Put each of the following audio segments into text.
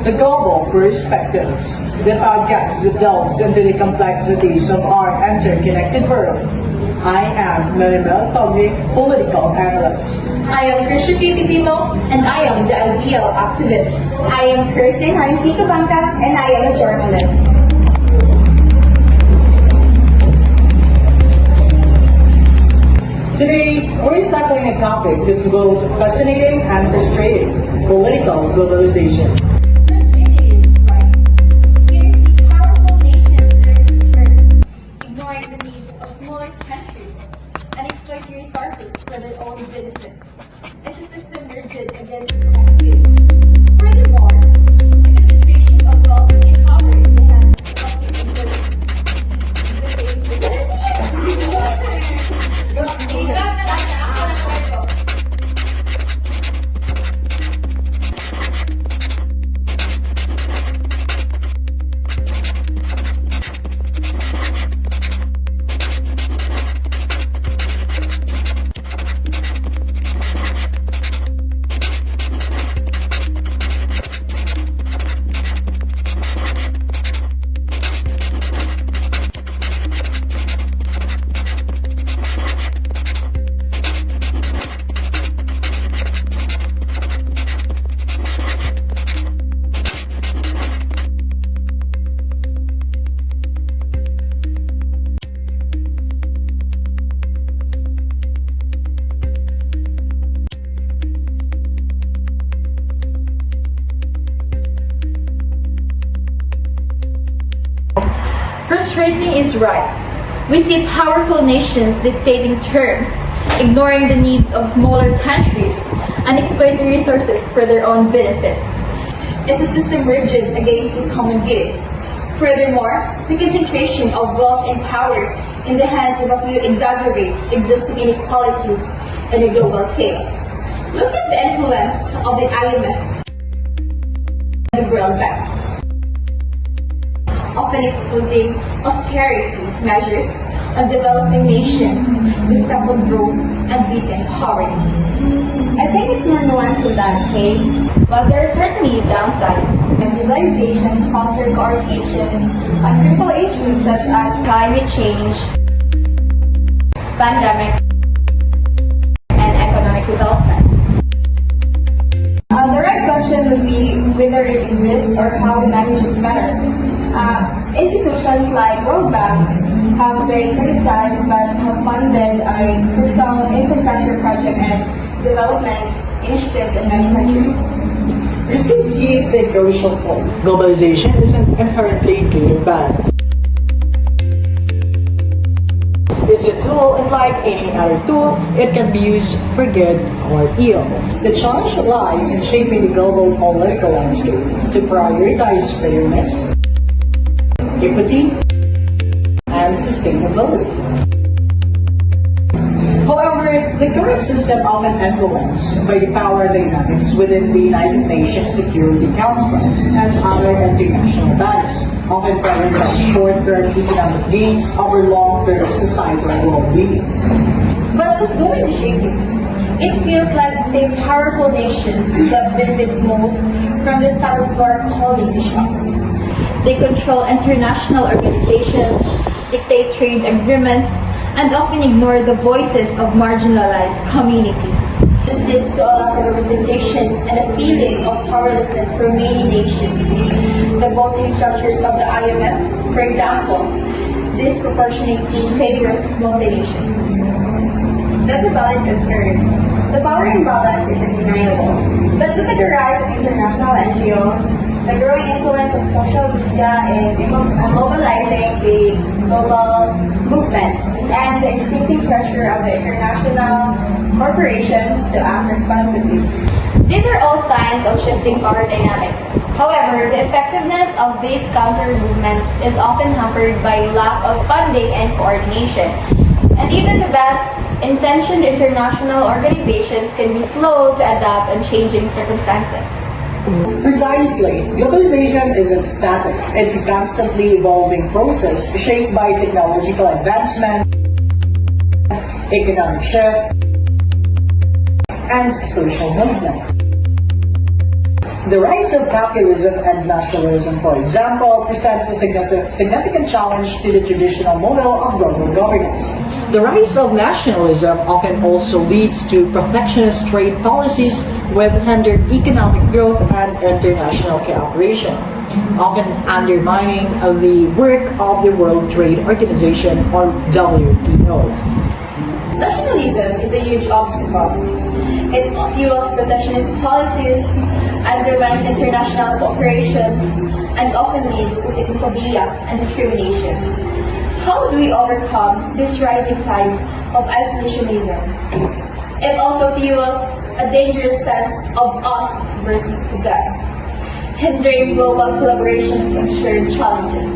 The Global Perspectives, the podcast that delves into the complexities of our interconnected world. I am Maribel Togli, political analyst. I am Krisha Pipipito, and I am the ideal activist. I am Kirsten Hansi Kabanka, and I am a journalist. Today, we're tackling a topic that's both fascinating and frustrating: political globalization. Ignoring the needs of smaller countries and exploiting resources for their own benefit. It's a system rigid against the common good. Furthermore, the concentration of wealth and power in the hands of few Frustrating is right. We see powerful nations dictating terms, ignoring the needs of smaller countries, and exploiting resources for their own benefit. It's a system rigid against the common good. Furthermore, the concentration of wealth and power in the hands of a few exacerbates existing inequalities on a global scale. Look at the influence of the IMF and the World Bank, often exposing austerity measures on developing nations to stifle growth and deepen poverty. I think it's more nuanced than that, Kay. But there are certainly downsides. Globalization sponsored orientations on critical issues such as climate change, pandemic, and economic development. The right question would be whether it exists or how we manage it better. Institutions like World Bank have been criticized but have funded a crucial infrastructure project and development initiatives in many countries. Resiliency is a crucial point. Globalization isn't inherently good or bad. It's a tool, and like any other tool, it can be used for good or ill. The challenge lies in shaping the global political landscape to prioritize fairness, equity, and sustainability. However, the current system often influenced by the power dynamics within the United Nations Security Council and other international bodies, often prioritize short-term economic gains over long-term societal well-being. But who's going to shape it? It feels like the same powerful nations that benefit most from the status quo are calling the shots. They control international organizations, dictate trade agreements, and often ignore the voices of marginalized communities. This leads to a lack of representation and a feeling of powerlessness for many nations. The voting structures of the IMF, for example, disproportionately favors multi-nations. That's a valid concern. The power imbalance is undeniable. But look at the rise of international NGOs, the growing influence of social media in mobilizing the global movement, and the increasing pressure of the international corporations to act responsibly. These are all signs of shifting power dynamic. However, the effectiveness of these counter movements is often hampered by lack of funding and coordination. And even the best intentioned international organizations can be slow to adapt on changing circumstances. Precisely. Globalization isn't static. It's a constantly evolving process shaped by technological advancement, economic shift, and social movement. The rise of populism and nationalism, for example, presents a significant challenge to the traditional model of global governance. The rise of nationalism often also leads to protectionist trade policies with hindered economic growth and international cooperation, often undermining the work of the World Trade Organization or WTO. Nationalism is a huge obstacle. It fuels protectionist policies, undermines international cooperations, and often leads to xenophobia and discrimination. How do we overcome this rising tide of isolationism? It also fuels a dangerous sense of us versus them, hindering global collaborations and shared challenges.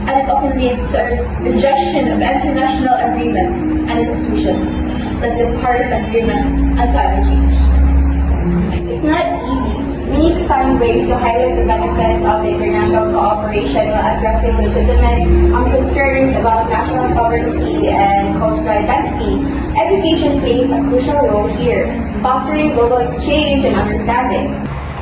And it often leads to a rejection of international agreements and institutions like the Paris Agreement on climate change. It's not easy. We need to find ways to highlight the benefits of the international cooperation while addressing legitimate concerns about national sovereignty and cultural identity. Education plays a crucial role here, fostering global exchange and understanding.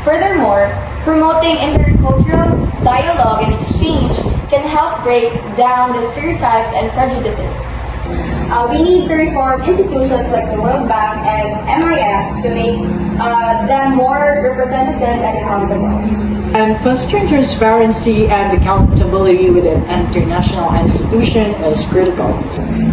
Furthermore, promoting intercultural dialogue and exchange can help break down the stereotypes and prejudices. We need to reform institutions like the World Bank and MIF to make them more representative and accountable. And fostering transparency and accountability within international institution is critical.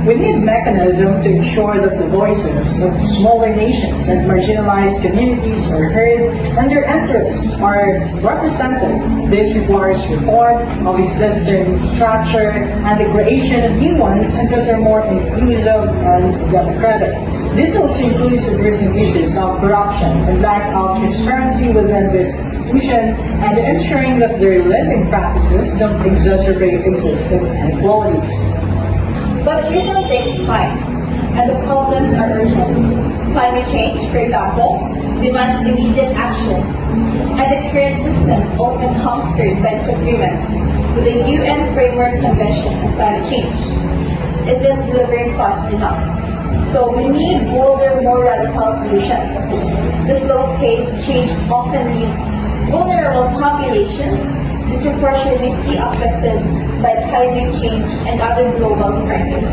We need mechanisms to ensure that the voices of smaller nations and marginalized communities are heard and their interests are represented. This requires reform of existing structure and the creation of new ones until they're more inclusive and democratic. This also includes addressing issues of corruption and lack of transparency within this institution and ensuring that their lending practices don't exacerbate existing inequalities. But reform takes time, and the problems are urgent. Climate change, for example, demands immediate action, and the current system, often hampered by disagreements with the UN Framework Convention on Climate Change, isn't delivering fast enough. So we need bolder, more radical solutions. The slow-paced change often leaves vulnerable populations disproportionately affected by climate change and other global crises.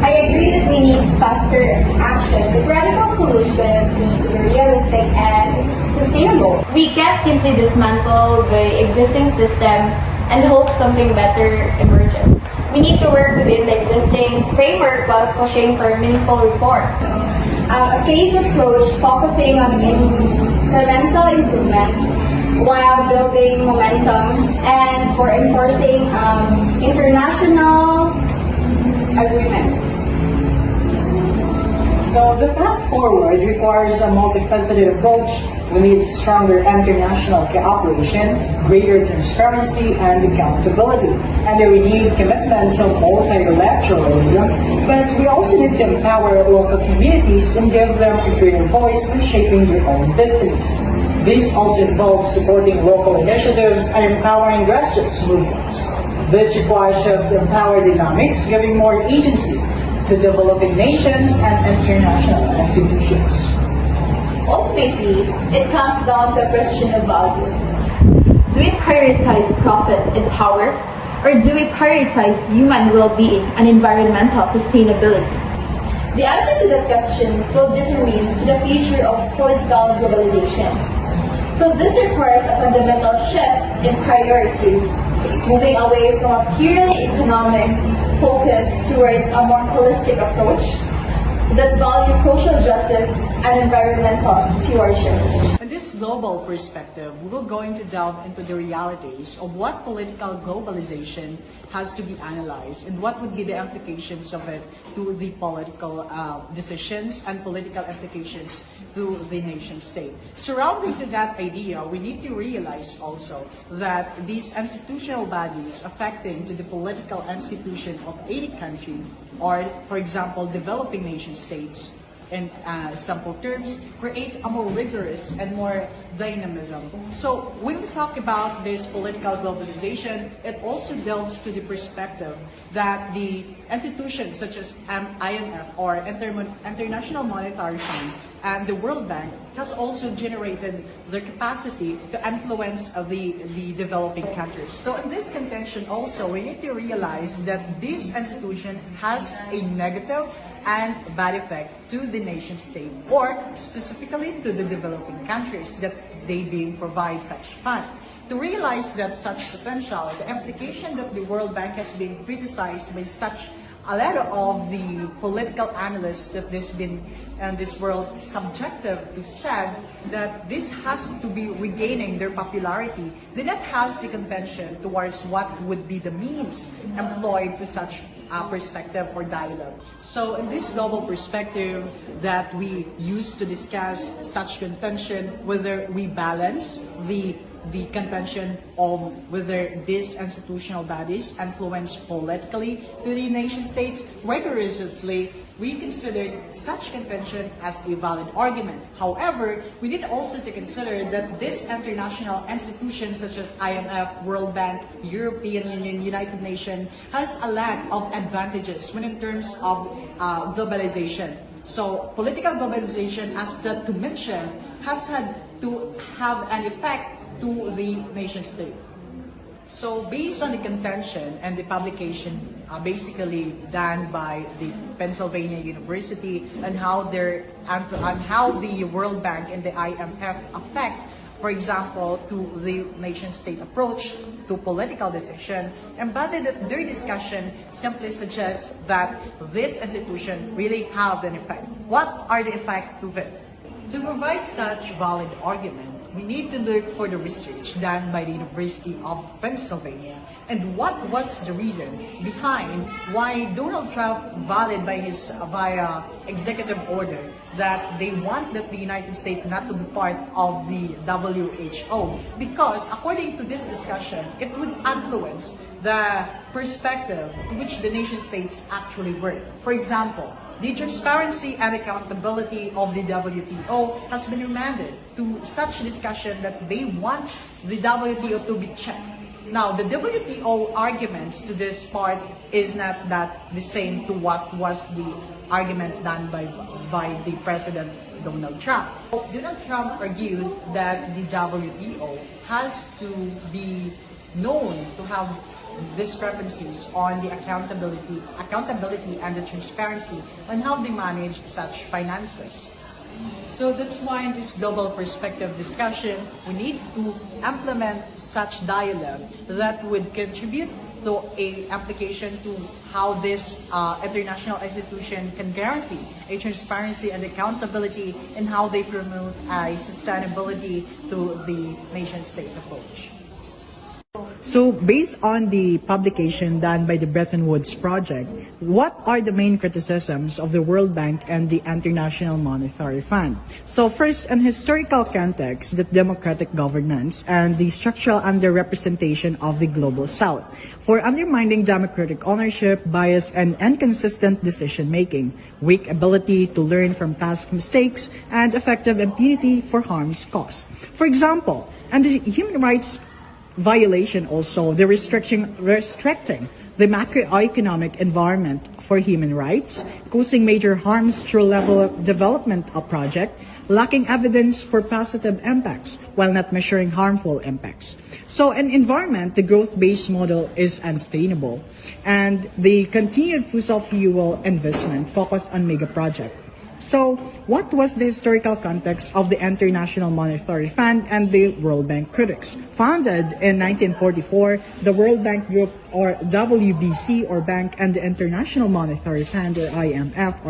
I agree that we need faster action, but radical solutions need to be realistic and sustainable. We can't simply dismantle the existing system and hope something better emerges. We need to work within the existing framework while pushing for meaningful reforms. A phased approach focusing on incremental improvements while building momentum and for enforcing international agreements. So the path forward requires a multifaceted approach. We need stronger international cooperation, greater transparency and accountability, and a renewed commitment to multilateralism. But we also need to empower local communities and give them a greater voice in shaping their own destinies. This also involves supporting local initiatives and empowering grassroots movements. This requires shift to power dynamics, giving more agency to developing nations and international institutions. Ultimately, it comes down to a question of values. Do we prioritize profit and power, or do we prioritize human well-being and environmental sustainability? The answer to that question will determine to the future of political globalization. So this requires a fundamental shift in priorities, moving away from a purely economic focus towards a more holistic approach that values social justice and environmental stewardship. In this global perspective, we will going to delve into the realities of what political globalization has to be analyzed and what would be the implications of it to the political decisions and political implications to the nation state. Surrounding to that idea, we need to realize also that these institutional bodies affecting to the political institution of any country or, for example, developing nation states, in simple terms, create a more rigorous and more dynamism. So when we talk about this political globalization, it also delves to the perspective that the institutions such as IMF or International Monetary Fund and the World Bank has also generated their capacity to influence the developing countries. So in this contention also, we need to realize that this institution has a negative and bad effect to the nation state, or specifically to the developing countries that they being provide such fund. To realize that such potential, the implication that the World Bank has been criticized by such a lot of the political analysts that this been and this world subjective to said that this has to be regaining their popularity, did not have the convention towards what would be the means employed to such perspective or dialogue. So in this global perspective that we use to discuss such convention, whether we balance the convention of whether these institutional bodies influence politically to the nation states, rigorously, we considered such convention as a valid argument. However, we need also to consider that these international institutions such as IMF, World Bank, European Union, United Nations has a lot of advantages when in terms of globalization. So political globalization, as to mention, has had to have an effect to the nation state. So based on the contention and the publication basically done by the Pennsylvania University and how the World Bank and the IMF affect, for example, to the nation state approach to political decision, embodied that their discussion simply suggests that this institution really have an effect. What are the effects of it? To provide such valid argument, we need to look for the research done by the University of Pennsylvania and what was the reason behind why Donald Trump valid by his via executive order that they want that the United States not to be part of the WHO, because according to this discussion, it would influence the perspective to which the nation states actually work. For example, the transparency and accountability of the WTO has been remanded to such discussion that they want the WTO to be checked. Now, the WTO arguments to this part is not that the same to what was the argument done by the President Donald Trump. Donald Trump argued that the WTO has to be known to have discrepancies on the accountability and the transparency on how they manage such finances. So that's why in this global perspective discussion, we need to implement such dialogue that would contribute to a application to how this international institution can guarantee a transparency and accountability and how they promote a sustainability to the nation states approach. So based on the publication done by the Bretton Woods Project, what are the main criticisms of the World Bank and the International Monetary Fund? So first, an historical context, the democratic governance and the structural underrepresentation of the Global South, for undermining democratic ownership, bias, and inconsistent decision-making, weak ability to learn from past mistakes, and effective impunity for harms caused. For example, and the human rights violation also, the restricting the macroeconomic environment for human rights, causing major harms through level of development of project, lacking evidence for positive impacts while not measuring harmful impacts. So an environment, the growth-based model is unsustainable, and the continued fossil fuel investment focused on mega project. So, what was the historical context of the International Monetary Fund and the World Bank critics? Founded in 1944, the World Bank Group, or WBC, or Bank, and the International Monetary Fund, or IMF,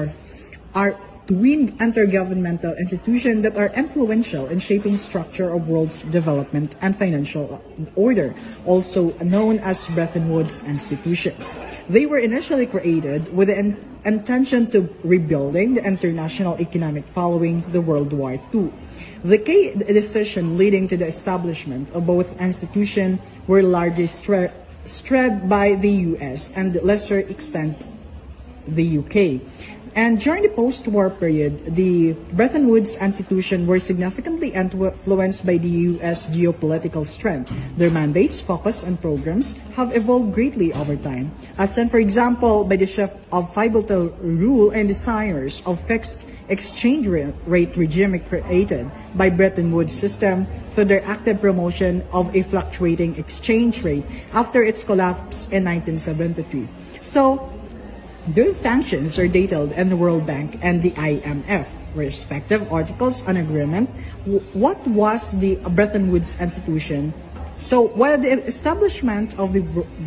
are twin intergovernmental institutions that are influential in shaping structure of world's development and financial order, also known as Bretton Woods Institution. They were initially created with the intention to rebuilding the international economic following the World War II. The key decision leading to the establishment of both institutions were largely stressed by the US and to lesser extent the UK. And during the post-war period, the Bretton Woods institution were significantly influenced by the U.S. geopolitical strength. Their mandates, focus, and programs have evolved greatly over time, as seen, for example, by the shift of bilateral rule and desires of fixed exchange rate regime created by Bretton Woods system through their active promotion of a fluctuating exchange rate after its collapse in 1973. So, their functions are detailed in the World Bank and the IMF, respective articles on agreement. What was the Bretton Woods institution? So, while the establishment of the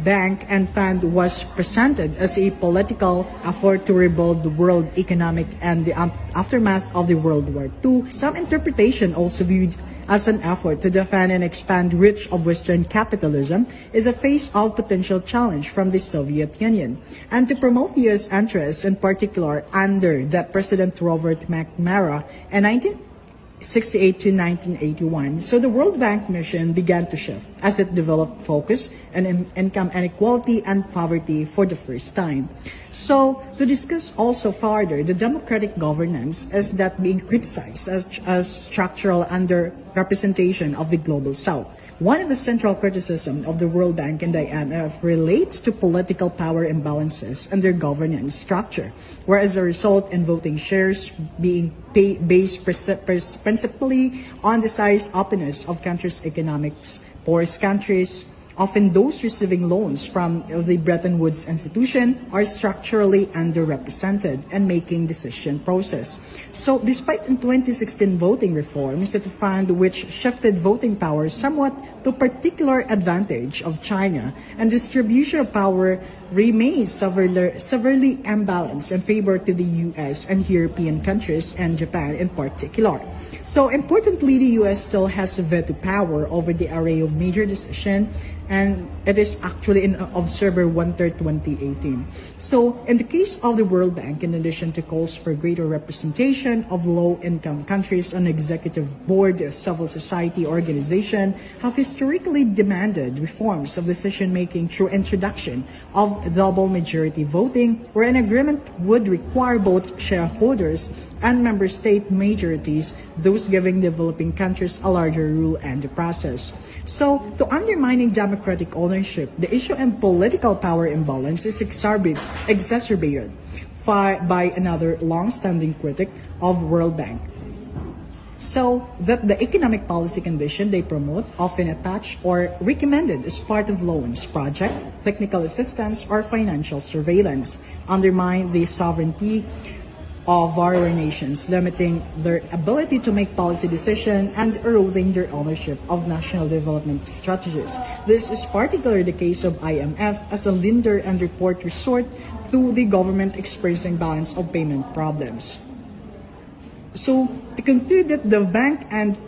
bank and fund was presented as a political effort to rebuild the world economic and the aftermath of the World War II, some interpretation also viewed as an effort to defend and expand reach of Western capitalism is a face of potential challenge from the Soviet Union, and to promote U.S. interests in particular under the President Robert McNamara in 1968 to 1981. So the World Bank mission began to shift as it developed focus on income inequality and poverty for the first time. So to discuss also further the democratic governance is that being criticized as structural underrepresentation of the global South. One of the central criticisms of the World Bank and the IMF relates to political power imbalances and their governance structure, where as a result in voting shares being based principally on the size openness of countries' economics. Poorest countries, often those receiving loans from the Bretton Woods institution, are structurally underrepresented in making decision process. So despite in 2016 voting reforms that fund which shifted voting power somewhat to particular advantage of China, and distribution of power remains severely imbalanced in favor to the US and European countries and Japan in particular. So importantly, the US still has veto power over the array of major decisions, and it is actually in Observer 1/3 2018. So in the case of the World Bank, in addition to calls for greater representation of low-income countries on executive board, civil society organization have historically demanded reforms of decision-making through introduction of double majority voting, where an agreement would require both shareholders and member state majorities, those giving developing countries a larger role in the process. So, to undermining democratic ownership, the issue in political power imbalance is exacerbated by another long-standing critic of World Bank. So that the economic policy condition they promote, often attached or recommended as part of loans, project, technical assistance, or financial surveillance, undermine the sovereignty of our nations, limiting their ability to make policy decisions and eroding their ownership of national development strategies. This is particularly the case of IMF as a lender and report resort to the government experiencing balance of payment problems. So to conclude that the bank and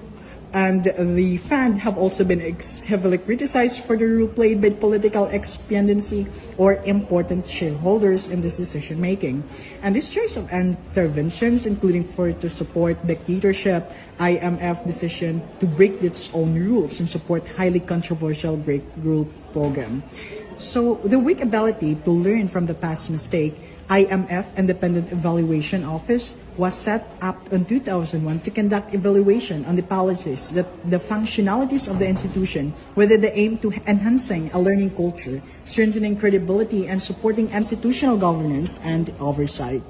the fund have also been heavily criticized for the role played by political expediency or important shareholders in this decision making. And this choice of interventions, including to support dictatorship, IMF decision to break its own rules and support highly controversial break rule program. So the weak ability to learn from the past mistake, IMF Independent Evaluation Office was set up in 2001 to conduct evaluation on the policies, the functionalities of the institution, with the aim to enhancing a learning culture, strengthening credibility, and supporting institutional governance and oversight.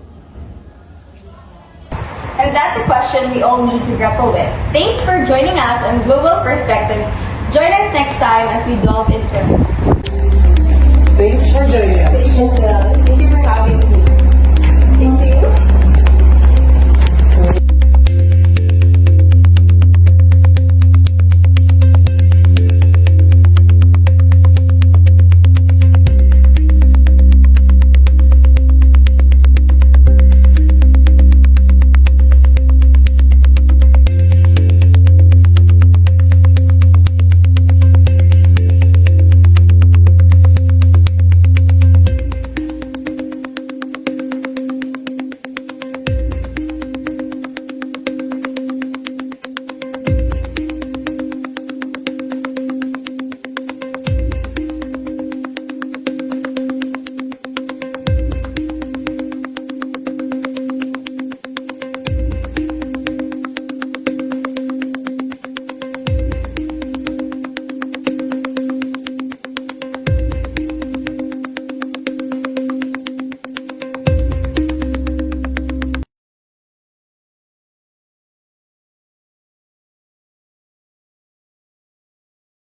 And that's a question we all need to grapple with. Thanks for joining us on Global Perspectives. Join us next time as we delve into. Thanks for joining